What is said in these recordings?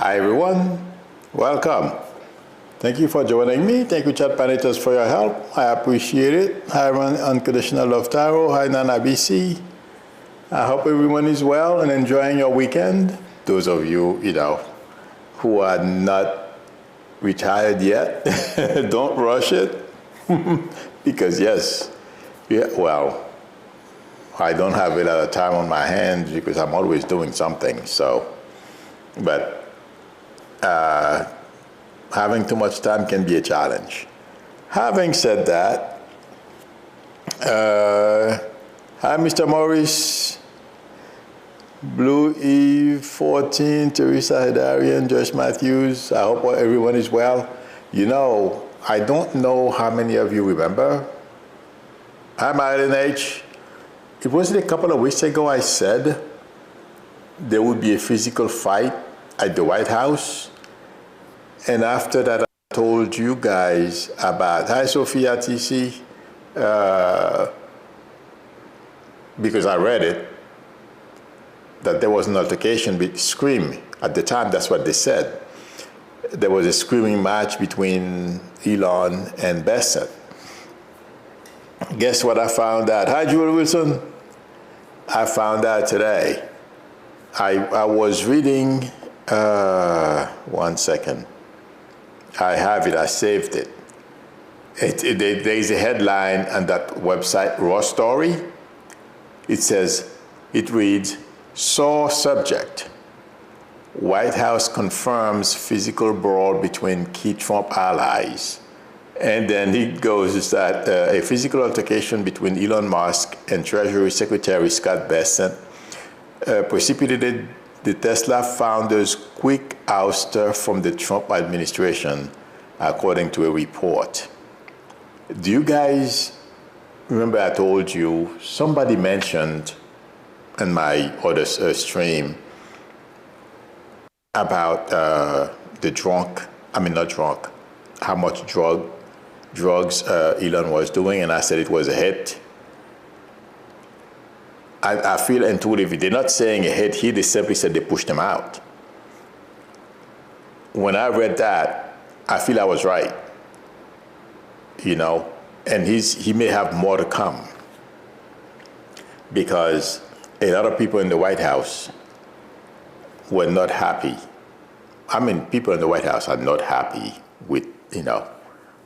Hi everyone, welcome. Thank you for joining me. Thank you, Chat Paniters, for your help. I appreciate it. Hi, Unconditional Love Taro. Hi, Nana BC. I hope everyone is well and enjoying your weekend. Those of you, who are not retired yet, don't rush it. Because I don't have a lot of time on my hands because I'm always doing something. But having too much time can be a challenge. Having said that, hi, Mr. Morris, Blue Eve 14, Teresa Hedarian, Josh Matthews. I hope everyone is well. I don't know how many of you remember. Hi, Marilyn H. It wasn't a couple of weeks ago I said there would be a physical fight at the White House. And after that, I told you guys about, hi, Sophia TC, because I read it, that there was an altercation, scream. At the time, that's what they said. There was a screaming match between Elon and Besson. Guess what I found out? Hi, Jewel Wilson. I found out today. I was reading, one second. I have it, I saved it. There's a headline on that website, Raw Story. It reads, sore subject. White House confirms physical brawl between key Trump allies. And then it goes that a physical altercation between Elon Musk and Treasury Secretary Scott Bessent precipitated the Tesla founder's quick ouster from the Trump administration, according to a report. Do you guys remember I told you, somebody mentioned in my other stream about how much drugs Elon was doing, and I said it was a hit. I feel intuitively, they're not saying a hit here, they simply said they pushed him out. When I read that, I feel I was right, and he may have more to come, because a lot of people in the White House were not happy. People in the White House are not happy with,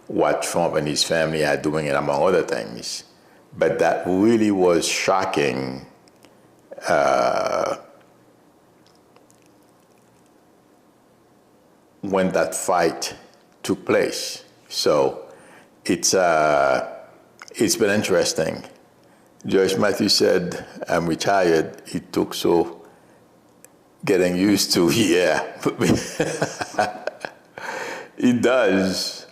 what Trump and his family are doing, and among other things. But that really was shocking when that fight took place. So it's been interesting. Joyce Matthews said, I'm retired. It took so getting used to, yeah. It does.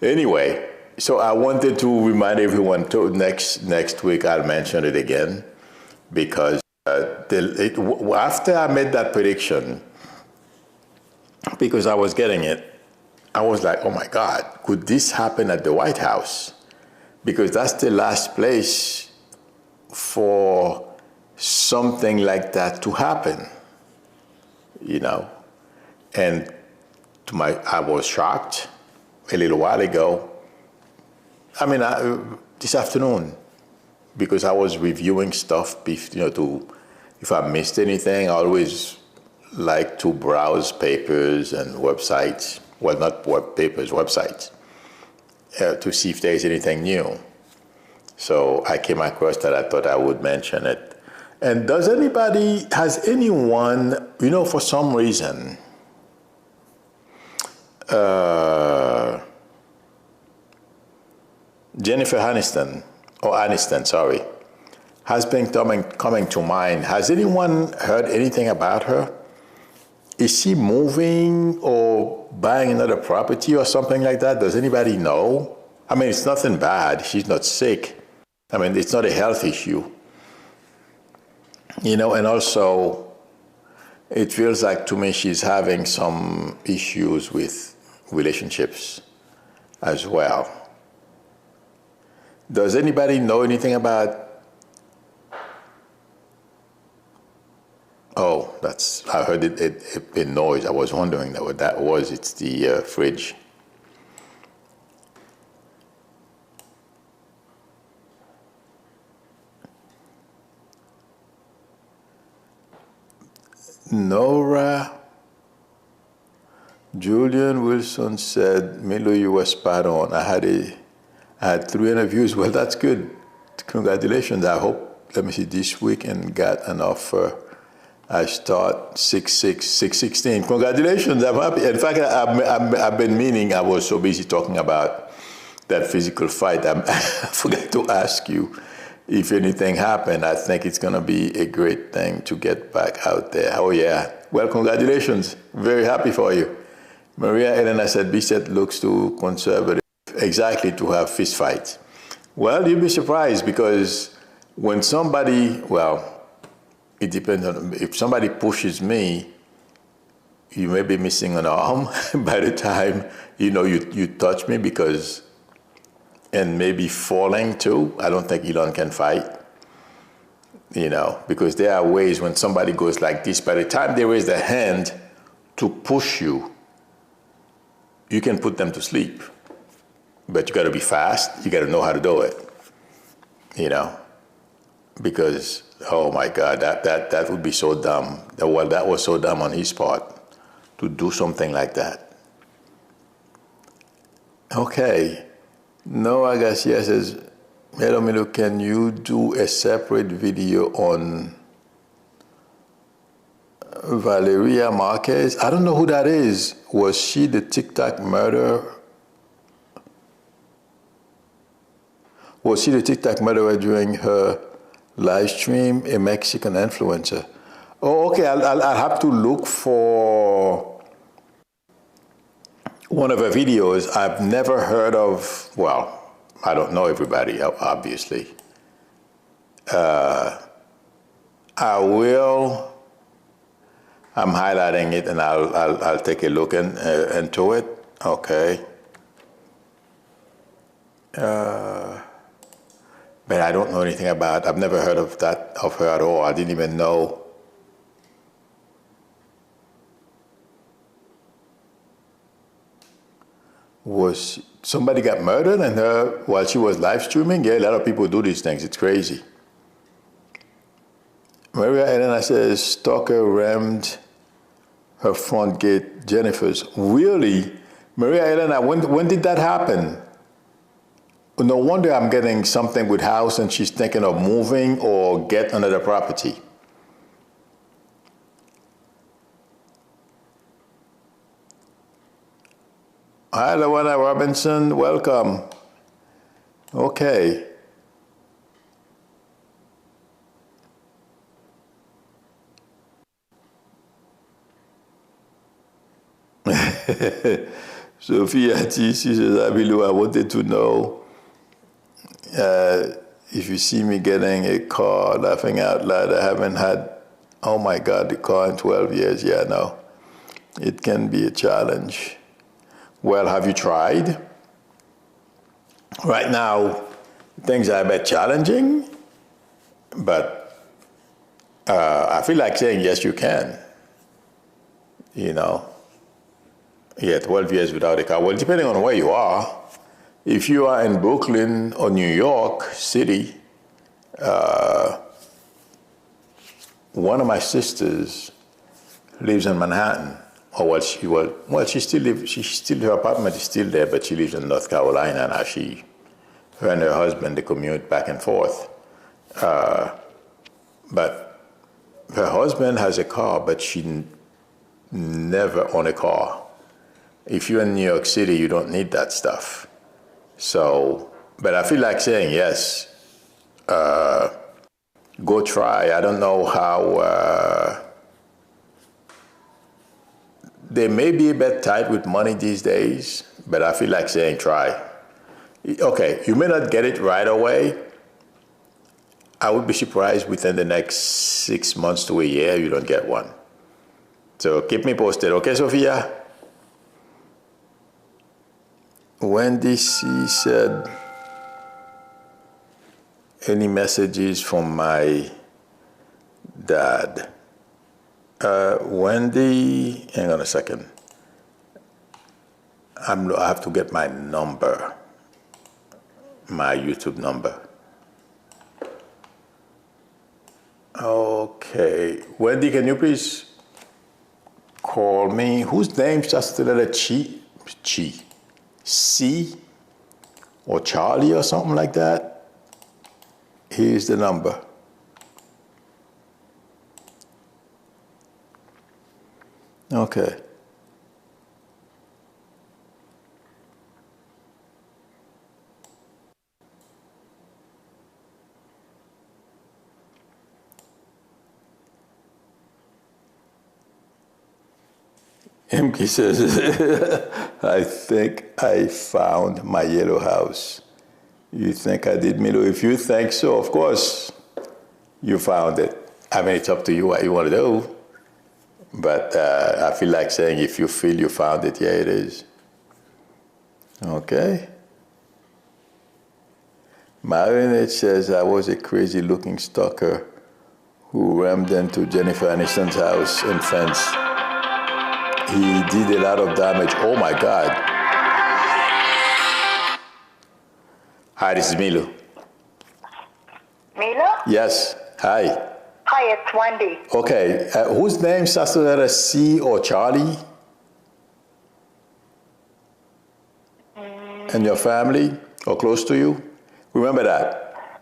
Anyway, so I wanted to remind everyone, next week I'll mention it again, because after I made that prediction, because I was getting it, I was like, oh my God, could this happen at the White House? Because that's the last place for something like that to happen, And I was shocked a little while ago. This afternoon, because I was reviewing stuff, if I missed anything, I always like to browse papers and websites. Well, not papers, websites, to see if there's anything new. So I came across that. I thought I would mention it. And has anyone, for some reason, Jennifer Aniston, sorry, has been coming to mind. Has anyone heard anything about her? Is she moving or buying another property or something like that? Does anybody know? It's nothing bad. She's not sick. It's not a health issue. And also, it feels like to me she's having some issues with relationships as well. Does anybody know anything about Oh, I heard a noise. I was wondering what that was. It's the fridge. Nora Julian Wilson said, Milo, you were spot on. I had 3 interviews. Well, that's good. Congratulations. I hope, let me see, this week and got an offer. I start 6/16. Congratulations. I'm happy. In fact, I've been meaning, I was so busy talking about that physical fight. I forgot to ask you if anything happened. I think it's going to be a great thing to get back out there. Oh, yeah. Well, congratulations. Very happy for you. Maria Elena said, Bissett looks too conservative. Exactly, to have fist fights. Well, you'd be surprised because when somebody, well, it depends on, if somebody pushes me, you may be missing an arm by the time, you touch me because, and maybe falling too. I don't think Elon can fight, because there are ways when somebody goes like this, by the time they raise their hand to push you, you can put them to sleep. But you got to be fast. You got to know how to do it, because, oh my God, that would be so dumb. Well, that was so dumb on his part to do something like that. Okay. Noah Garcia says, Hello, Milo, can you do a separate video on Valeria Marquez? I don't know who that is. Was she the TikTok murderer? Was she the TikTok murderer during her live stream, a Mexican influencer? Oh, okay, I'll have to look for one of her videos. I've never heard of, well, I don't know everybody, obviously. I will, I'm highlighting it and I'll take a look into it. Okay. But I don't know anything about, I've never heard of her at all. I didn't even know. Was somebody got murdered and her while she was live streaming? Yeah, a lot of people do these things. It's crazy. Maria Elena says, stalker rammed her front gate, Jennifer's. Really? Maria Elena, when did that happen? No wonder I'm getting something with house and she's thinking of moving or get another property. Hi, Lawana Robinson, welcome. Okay. Sophia T. She says, Abilu, I wanted to know if you see me getting a car, laughing out loud. I haven't had, oh my God, the car in 12 years. Yeah, no. It can be a challenge. Well, have you tried? Right now, things are a bit challenging, but I feel like saying, yes, you can. Yeah, 12 years without a car. Well, depending on where you are. If you are in Brooklyn or New York City, one of my sisters lives in Manhattan. Or she still lives, her apartment is still there, but she lives in North Carolina now. Her and her husband, they commute back and forth. But her husband has a car, but she never owned a car. If you're in New York City, you don't need that stuff. So, but I feel like saying yes, go try. I don't know how, they may be a bit tight with money these days, but I feel like saying try. Okay, you may not get it right away. I would be surprised within the next 6 months to a year you don't get one. So keep me posted, okay, Sophia? Wendy C. said, any messages from my dad? Wendy, hang on a second. I have to get my number, my YouTube number. Okay, Wendy, can you please call me? Whose name starts with the letter C, or Charlie or something like that? Here's the number. Okay. MK says, I think I found my yellow house. You think I did, Milo? If you think so, of course, you found it. I mean, it's up to you what you want to do. But I feel like saying if you feel you found it, yeah, it is. Okay. Marinette says, I was a crazy-looking stalker who rammed into Jennifer Aniston's house and fence. He did a lot of damage. Oh, my God. Hi, this is Milo. Milo? Yes. Hi. Hi, it's Wendy. Okay. Whose name starts with letter C or Charlie? And your family or close to you? Remember that.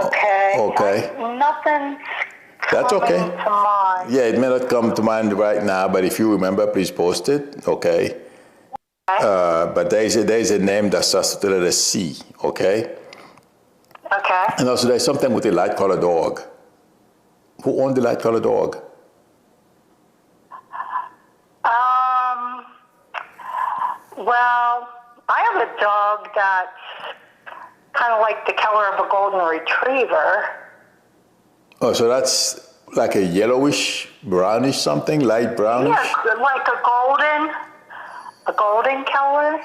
Okay. Okay. Nothing's That's okay. coming to mind. Yeah, it may not come to mind right now, but if you remember, please post it. Okay. But there's a name that starts with the letter C. Okay. Okay. And also there's something with a light-colored dog. Who owned the light-colored dog? Well, I have a dog that's kind of like the color of a golden retriever. Oh, so that's like a yellowish, brownish something, light brownish? Yeah, like a golden color.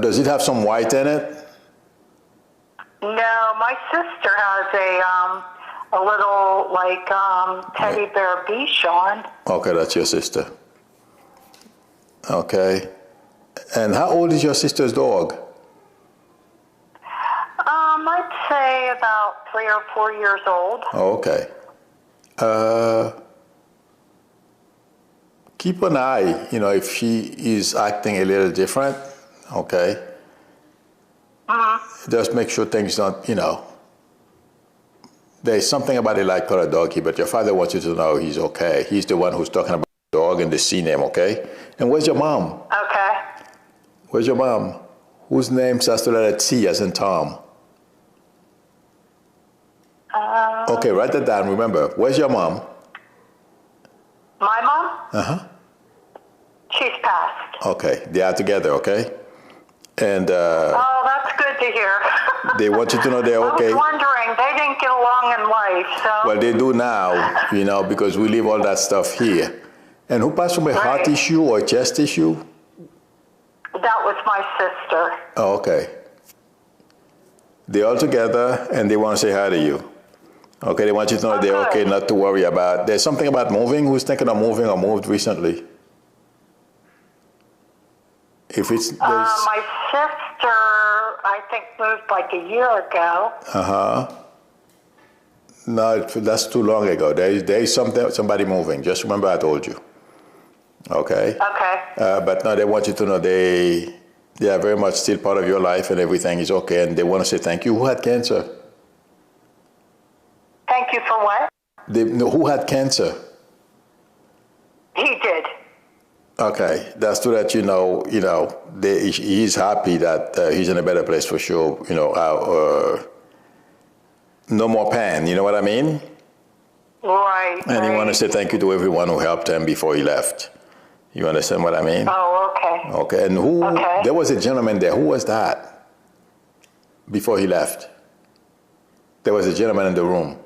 Does it have some white in it? No, my sister has a little like teddy bear Bichon. Okay, that's your sister. Okay. And how old is your sister's dog? I'd say about 3 or 4 years old. Oh, okay. Keep an eye, if she is acting a little different, okay? Just make sure things don't, there's something about a light-colored dog here, but your father wants you to know he's okay. He's the one who's talking about the dog and the C name, okay? And where's your mom? Okay. Where's your mom? Whose name starts with the letter T as in Tom? Okay, write that down. Remember, where's your mom? My mom? Uh-huh. She's passed. Okay, they are together, okay? And Oh, that's good to hear. they want you to know they're okay. I was wondering, they didn't get along in life, so. Well, they do now, because we leave all that stuff here. And who passed from a heart issue or chest issue? That was my sister. Oh, okay. They're all together and they want to say hi to you. Okay, they want you to know they're okay, not to worry about. There's something about moving. Who's thinking of moving or moved recently? If it's my sister, I think, moved like a year ago. No, that's too long ago. There's somebody moving. Just remember I told you. Okay. Okay. But no, they want you to know they are very much still part of your life and everything is okay, and they want to say thank you. Who had cancer? Thank you for what? Who had cancer? He did. Okay, that's to let you know. He's happy that he's in a better place for sure. No more pain. You know what I mean? Right. And he want to say thank you to everyone who helped him before he left. You understand what I mean? Oh, okay. Okay, and who? Okay. There was a gentleman there. Who was that? Before he left, there was a gentleman in the room.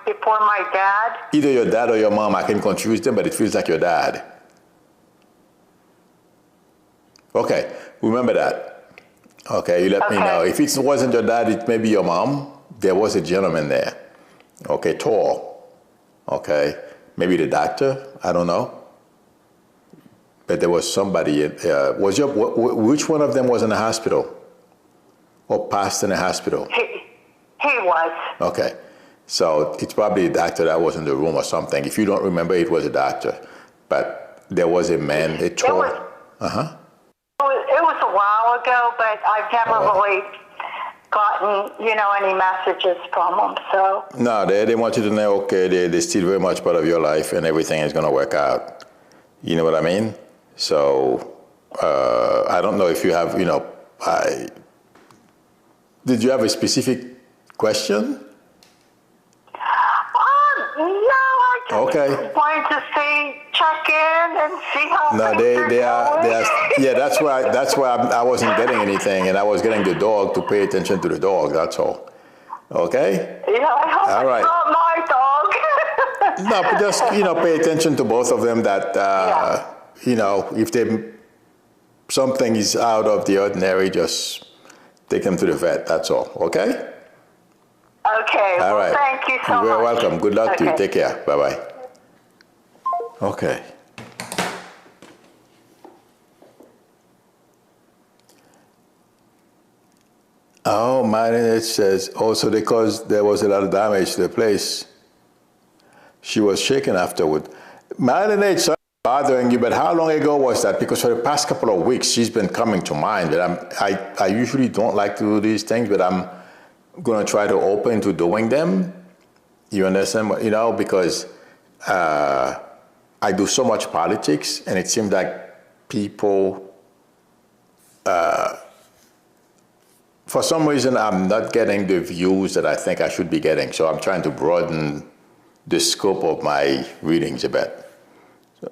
Before my dad? Either your dad or your mom. I can confuse them, but it feels like your dad. Okay, remember that. Okay, you let me know. If it wasn't your dad, it may be your mom. there was a gentleman there, okay, tall, okay, maybe the doctor, I don't know. But there was somebody, which one of them was in the hospital? Or passed in the hospital? He was. Okay. So it's probably a doctor that was in the room or something. If you don't remember, it was a doctor. But there was a man, a tall. Uh-huh. It was a while ago, but I've never really gotten, any messages from them, so. No, they want you to know, okay, they're still very much part of your life and everything is going to work out. You know what I mean? So, I don't know if you have, did you have a specific question? No, I just wanted to check in and see how they are, yeah, that's why I wasn't getting anything, and I was getting the dog to pay attention to the dog, that's all. Okay? Yeah, I hope all right. It's not my dog. No, but just, pay attention to both of them that, if something is out of the ordinary, just take them to the vet, that's all. Okay? Okay. All right. Thank you so much. You're welcome. Good luck to you. Take care. Bye-bye. Okay. Oh, Marinette says, also because there was a lot of damage to the place, she was shaken afterward. Marinette, sorry bothering you, but how long ago was that? Because for the past couple of weeks, she's been coming to mind. But I usually don't like to do these things, but I'm going to try to open to doing them. You understand? Because I do so much politics, and it seems like people, for some reason, I'm not getting the views that I think I should be getting. So I'm trying to broaden the scope of my readings a bit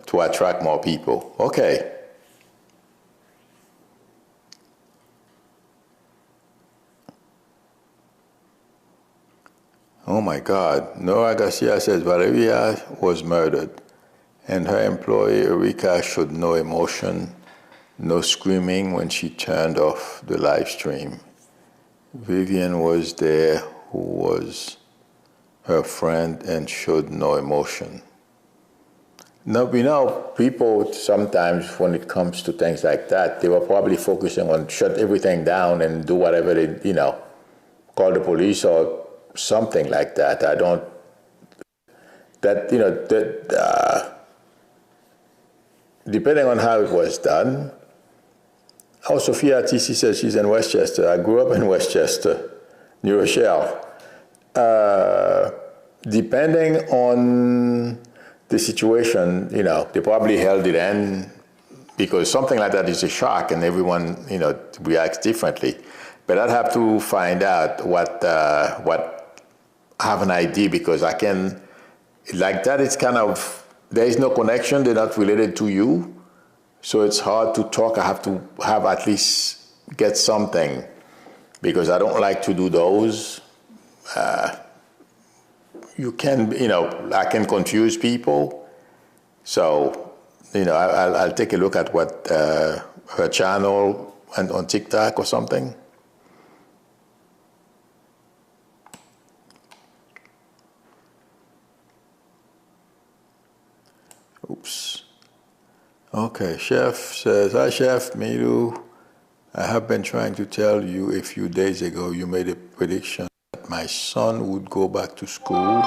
to attract more people. Okay. Oh my God. Nora Garcia says Valeria was murdered and her employee Erika showed no emotion, no screaming when she turned off the live stream. Vivian was there, who was her friend, and showed no emotion. Now, people sometimes when it comes to things like that, they were probably focusing on shut everything down and do whatever they, call the police or something like that. Depending on how it was done. Oh, Sophia TC says she's in Westchester. I grew up in Westchester, New Rochelle. Depending on the situation, they probably held it in because something like that is a shock and everyone, reacts differently. But I'd have to find out what have an idea because I can, like that, it's kind of, there is no connection, they're not related to you. So it's hard to talk. I have to have at least get something because I don't like to do those. You can, I can confuse people. So, I'll take a look at what her channel and on TikTok or something. Oops. Okay, Chef says, hi Chef, Miru. I have been trying to tell you a few days ago you made a prediction that my son would go back to school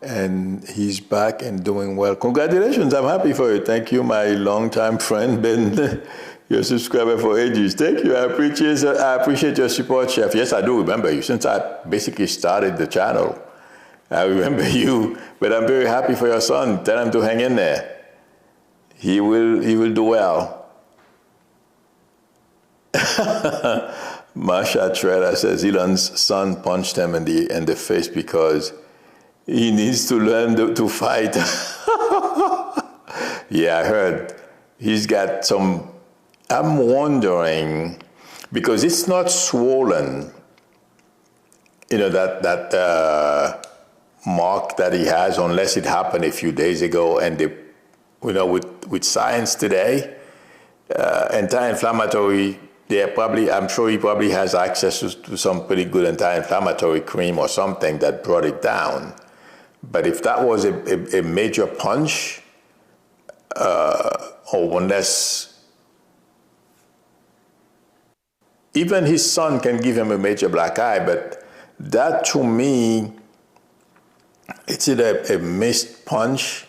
and he's back and doing well. Congratulations, I'm happy for you. Thank you, my longtime friend, been your subscriber for ages. Thank you, I appreciate your support, Chef. Yes, I do remember you since I basically started the channel. I remember you, but I'm very happy for your son. Tell him to hang in there. He will do well. Masha Trella says Elon's son punched him in the face because he needs to learn to fight. Yeah, I heard he's got some. I'm wondering because it's not swollen. That mark that he has, unless it happened a few days ago, and with science today, anti-inflammatory Yeah, probably. I'm sure he probably has access to some pretty good anti-inflammatory cream or something that brought it down. But if that was a major punch, or unless even his son can give him a major black eye, but that to me, it's either a missed punch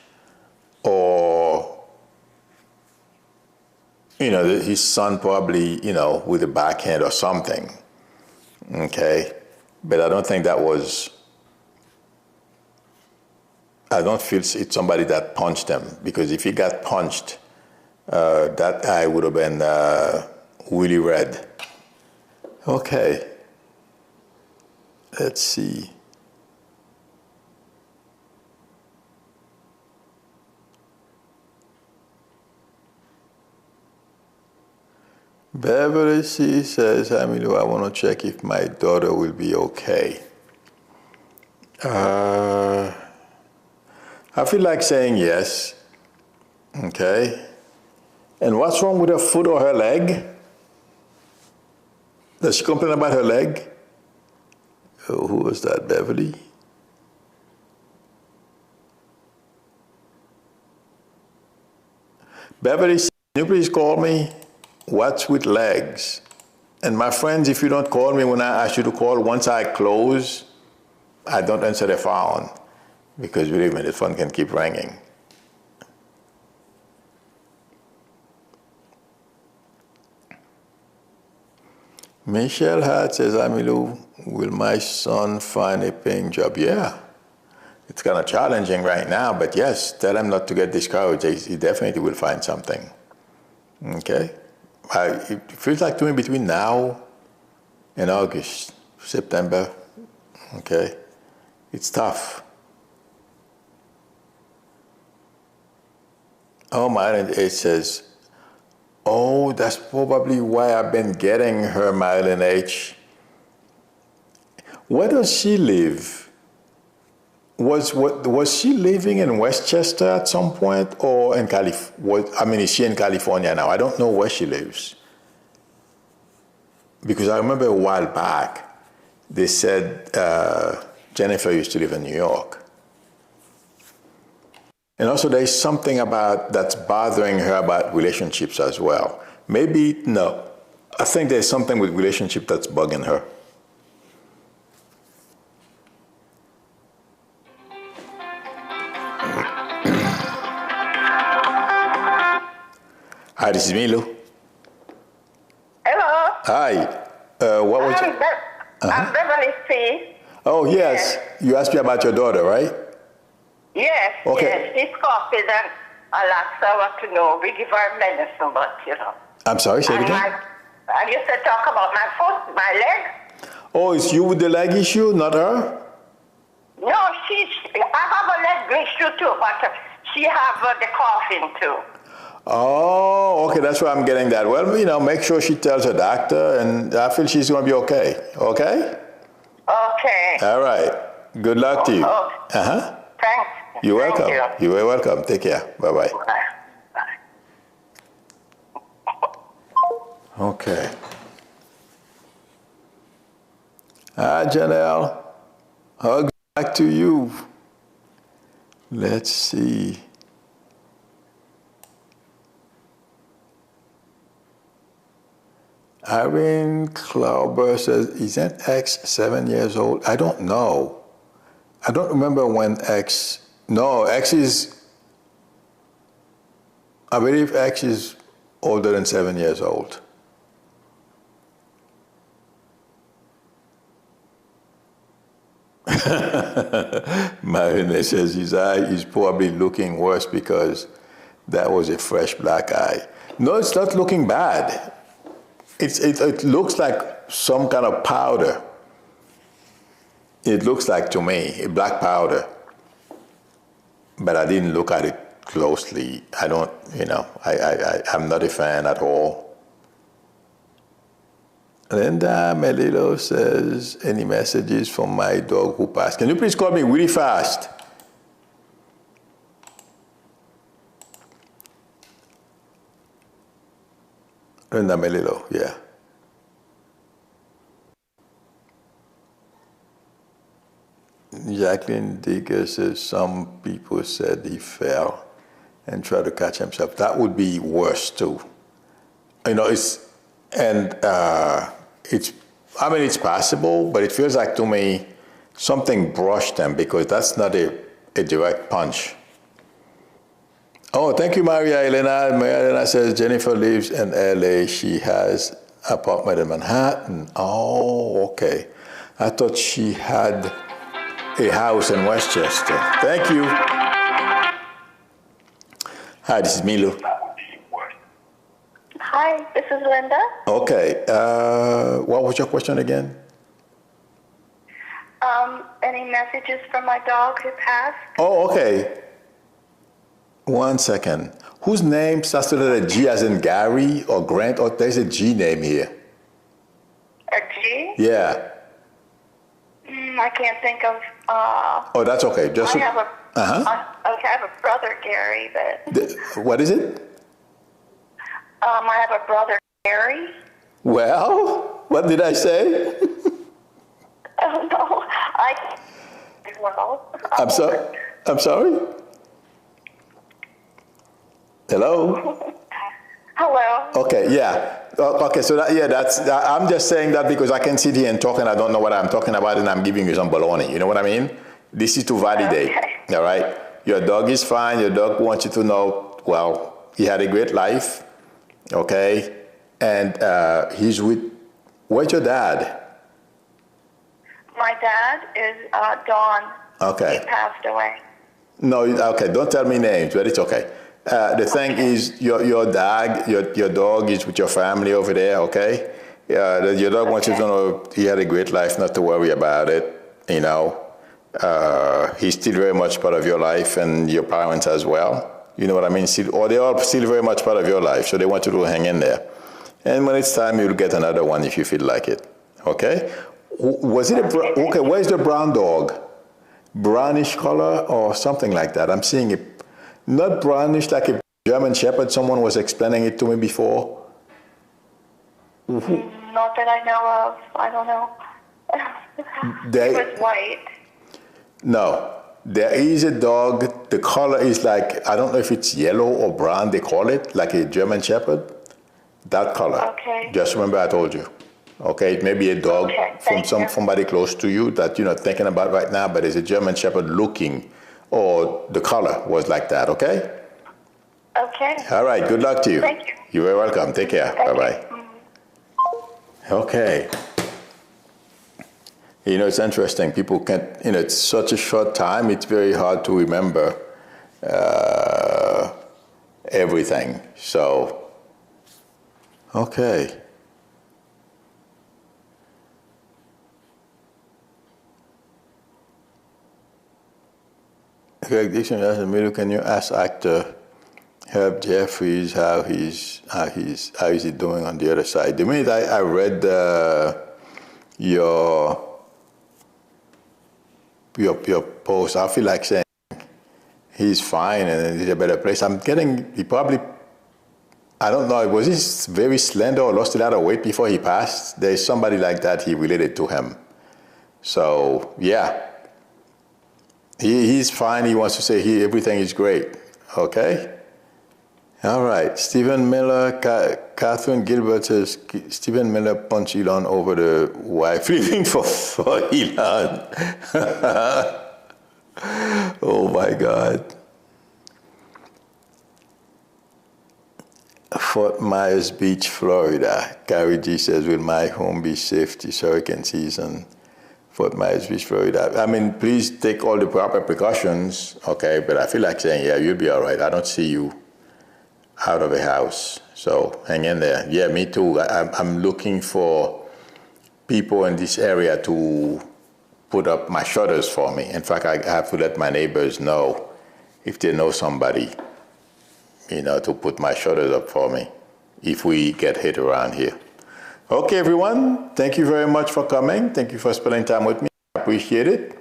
or, his son probably, with a backhand or something. Okay. But I don't think that was, I don't feel it's somebody that punched him, because if he got punched, that eye would have been really red. Okay. Let's see. Beverly C says, I want to check if my daughter will be okay. I feel like saying yes. Okay. And what's wrong with her foot or her leg? Does she complain about her leg? Oh, who was that, Beverly? Beverly, can you please call me? What's with legs? And my friends, if you don't call me when I ask you to call, once I close, I don't answer the phone, because believe me, the phone can keep ringing. Michelle Hart says, Amilu, will my son find a paying job? Yeah. It's kind of challenging right now, but yes, tell him not to get discouraged. He definitely will find something. Okay? It feels like to me between now and August, September, okay? It's tough. Oh, Myelin H says, oh, that's probably why I've been getting her, Myelin H. Where does she live? Was she living in Westchester at some point, or in California? Is she in California now? I don't know where she lives. Because I remember a while back, they said Jennifer used to live in New York. And also there's something that's bothering her about relationships as well. Maybe, no. I think there's something with relationship that's bugging her. Hi, this is Milo. Hello. Hi. What was it? I'm Beverly C. Oh, yes. You asked me about your daughter, right? Yes, okay. Yes. She's coughing and a lot, so I want to know. We give her medicine, but, I'm sorry, say it again? I used to talk about my foot, my leg. Oh, it's you with the leg issue, not her? No, I have a leg issue too, but she have the coughing too. Oh, okay, that's why I'm getting that. Well, make sure she tells her doctor, and I feel she's going to be okay. Okay? Okay. All right. Good luck to you. Uh-huh. Thanks. You're welcome. You. You're very welcome. Take care. Bye-bye. Bye. Okay. Hi, Janelle. Hugs back to you. Let's see. Irene Klauber says, isn't X 7 years old? I don't know. I don't remember when X, no, X is, I believe X is older than 7 years old. Marina says his eye is probably looking worse because that was a fresh black eye. No, it's not looking bad. It looks like some kind of powder. It looks like to me a black powder, but I didn't look at it closely. I don't, I'm not a fan at all. Linda Melillo says, any messages from my dog who passed? Can you please call me really fast? Linda Melillo, yeah. Jacqueline Digger says some people said he fell and tried to catch himself. That would be worse too. You know, it's I mean, it's possible, but it feels like to me something brushed him because that's not a direct punch. Oh, thank you, Maria Elena. Maria Elena says Jennifer lives in LA. She has an apartment in Manhattan. Oh, okay. I thought she had a house in Westchester. Thank you. Hi, this is Milo. Hi, this is Linda. Okay. What was your question again? Any messages from my dog who passed? Oh, okay. 1 second. Whose name starts with a G as in Gary or Grant? Or there's a G name here. A G? Yeah. I can't think of. Oh, that's okay. Just I have a. uh-huh. I have a brother, Gary, but. What is it? I have a brother, Gary. Well, what did I say? Oh no, well. I'm sorry. I'm sorry. Hello. Hello. Okay. Yeah. Okay. So I'm just saying that because I can sit here and talk and I don't know what I'm talking about and I'm giving you some baloney. You know what I mean? This is to validate. Okay. All right. Your dog is fine. Your dog wants you to know. Well, he had a great life. Okay. And he's with. Where's your dad? My dad is Don. Okay. He passed away. No, okay, don't tell me names, but it's okay. The thing is, your dog is with your family over there, okay? Your dog wants you to know he had a great life, not to worry about it, you know. He's still very much part of your life and your parents as well. You know what I mean? They're all still very much part of your life, so they want you to hang in there. And when it's time, you'll get another one if you feel like it, okay? Was it okay, where's the brown dog? Brownish color or something like that. I'm seeing it, not brownish like a German Shepherd. Someone was explaining it to me before. Not that I know of. I don't know. It was white. No, there is a dog. The color is like, I don't know if it's yellow or brown, they call it, like a German Shepherd. That color. Okay. Just remember I told you. Okay, it may be a dog from somebody close to you that you're not thinking about right now, but it's a German Shepherd looking, or the color was like that, okay? Okay. All right, good luck to you. Thank you. You're very welcome. Take care. Bye-bye. Okay. You know, it's interesting. People can't, you know, it's such a short time, it's very hard to remember everything. So, okay. Greg Dixon asked Emilio, can you ask actor Herb Jeffries how is he doing on the other side? The minute I read your post, I feel like saying he's fine and he's a better place. He probably, I don't know, was he very slender or lost a lot of weight before he passed? There's somebody like that he related to him. So yeah. He's fine. He wants to say everything is great. Okay? All right. Stephen Miller, Catherine Gilbert says, Stephen Miller punched Elon over the wife leaving for Elon. Oh, my God. Fort Myers Beach, Florida. Carrie G says, will my home be safe this hurricane season? Fort Myers Beach, Florida. I mean, please take all the proper precautions, okay? But I feel like saying, yeah, you'll be all right. I don't see you out of the house. So hang in there. Yeah, me too. I'm looking for people in this area to put up my shutters for me. In fact, I have to let my neighbors know if they know somebody, you know, to put my shutters up for me if we get hit around here. Okay, everyone, thank you very much for coming. Thank you for spending time with me. I appreciate it.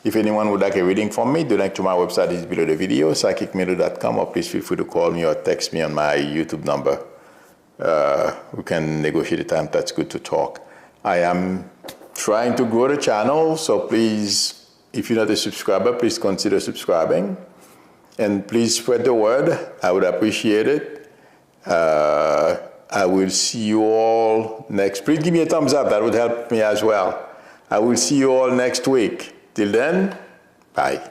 If anyone would like a reading from me, the link to my website is below the video, psychicmilo.com, or please feel free to call me or text me on my YouTube number. We can negotiate a time that's good to talk. I am trying to grow the channel, so please if you're not a subscriber, please consider subscribing. And please spread the word. I would appreciate it. I will see you all next. Please give me a thumbs up. That would help me as well. I will see you all next week. Till then, bye.